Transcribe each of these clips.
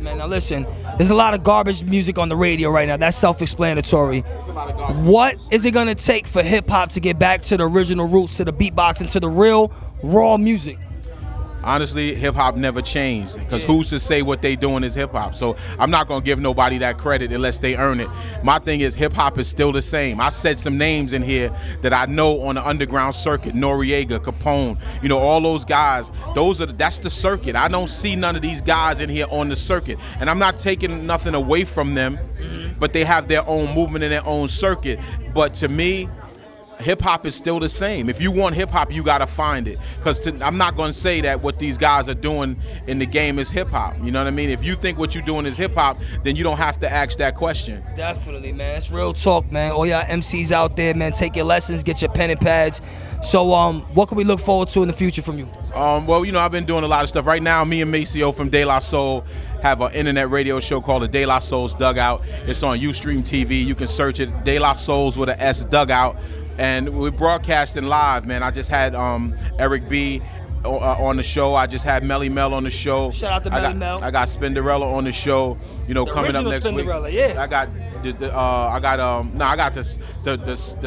man. Now listen, there's a lot of garbage music on the radio right now. That's self-explanatory. What is it gonna take for hip hop to get back to the original roots, to the beatboxing, to the real raw music? Honestly, hip-hop never changed, because who's to say what they doing is hip-hop? So I'm not going to give nobody that credit unless they earn it. My thing is hip-hop is still the same. I said some names in here that I know on the underground circuit: Noriega, Capone, you know, all those guys. That's the circuit. I don't see none of these guys in here on the circuit. And I'm not taking nothing away from them, but they have their own movement and their own circuit. But to me, hip-hop is still the same. If you want hip-hop, you got to find it. Because I'm not going to say that what these guys are doing in the game is hip-hop. You know what I mean? If you think what you're doing is hip-hop, then you don't have to ask that question. Definitely, man. It's real talk, man. All y'all MCs out there, man, take your lessons, get your pen and pads. So what can we look forward to in the future from you? Well, you know, I've been doing a lot of stuff. Right now, me and Maceo from De La Soul have an internet radio show called the De La Soul's Dugout. It's on Ustream TV. You can search it, De La Soul's with an S, Dugout. And we're broadcasting live, man. I just had Eric B on the show. I just had Melly Mel on the show. Shout out to Melly Mel. I got Spinderella on the show. You know, the coming up next week. Yeah. I got the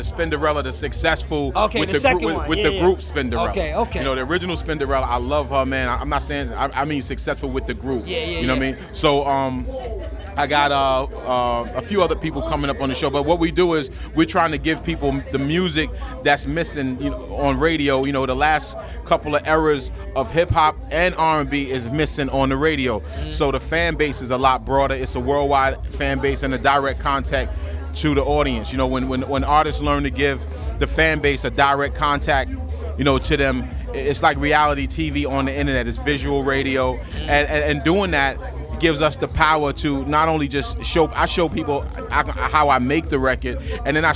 Spinderella, the successful with the group Spinderella. Okay. You know, the original Spinderella. I love her, man. I'm not saying I mean successful with the group. You know what I mean? So I got a few other people coming up on the show, but what we do is we're trying to give people the music that's missing, you know, on radio. You know, the last couple of eras of hip hop and R&B is missing on the radio. So the fan base is a lot broader. It's a worldwide fan base and a direct contact to the audience. You know, when artists learn to give the fan base a direct contact, you know, to them, it's like reality TV on the internet. It's visual radio, and doing that gives us the power to not only just show people how I make the record, and then I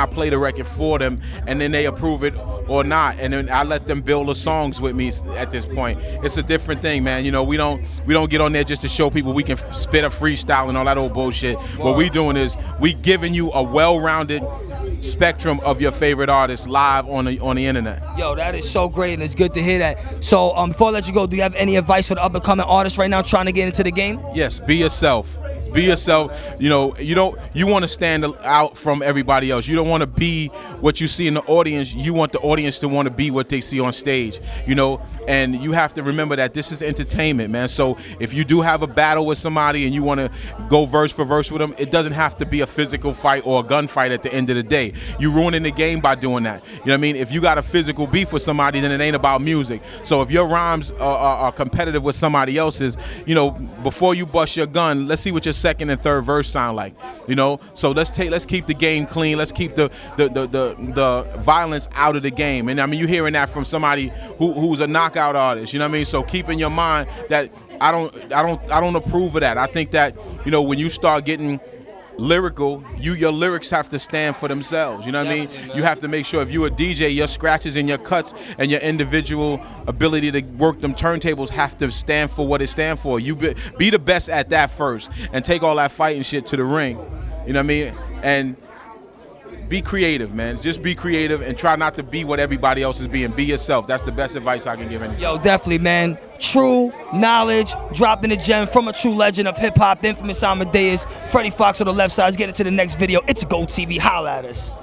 play the record for them, and then they approve it or not, and then I let them build the songs with me. At this point, it's a different thing, man. You know, we don't get on there just to show people we can spit a freestyle and all that old bullshit. What we doing is we giving you a well-rounded spectrum of your favorite artists live on the internet. Yo, that is so great, and it's good to hear that. So before I let you go, do you have any advice for the up-and-coming artists right now trying to get into the game? Yes, be yourself. Be yourself. You know, you want to stand out from everybody else. You don't want to be what you see in the audience. You want the audience to want to be what they see on stage, you know, and you have to remember that this is entertainment, man. So if you do have a battle with somebody and you want to go verse for verse with them, it doesn't have to be a physical fight or a gunfight at the end of the day. You're ruining the game by doing that. You know what I mean? If you got a physical beef with somebody, then it ain't about music. So if your rhymes are competitive with somebody else's, you know, before you bust your gun, let's see what your second and third verse sound like, you know. So let's keep the game clean. Let's keep the violence out of the game. And I mean, you're hearing that from somebody who's a knockout artist, you know what I mean? So keep in your mind that I don't approve of that. I think that, you know, when you start getting lyrical, your lyrics have to stand for themselves, you know what I mean? Man. You have to make sure if you're a DJ, your scratches and your cuts and your individual ability to work them turntables have to stand for what it stands for. You be the best at that first, and take all that fighting shit to the ring, you know what I mean? And be creative, man. Just be creative and try not to be what everybody else is being. Be yourself. That's the best advice I can give anyone. Yo, definitely, man. True knowledge, dropping a gem from a true legend of hip-hop, the infamous Amadeus. Freddie Foxx on the left side. Let's get into the next video. It's Go TV. Holla at us.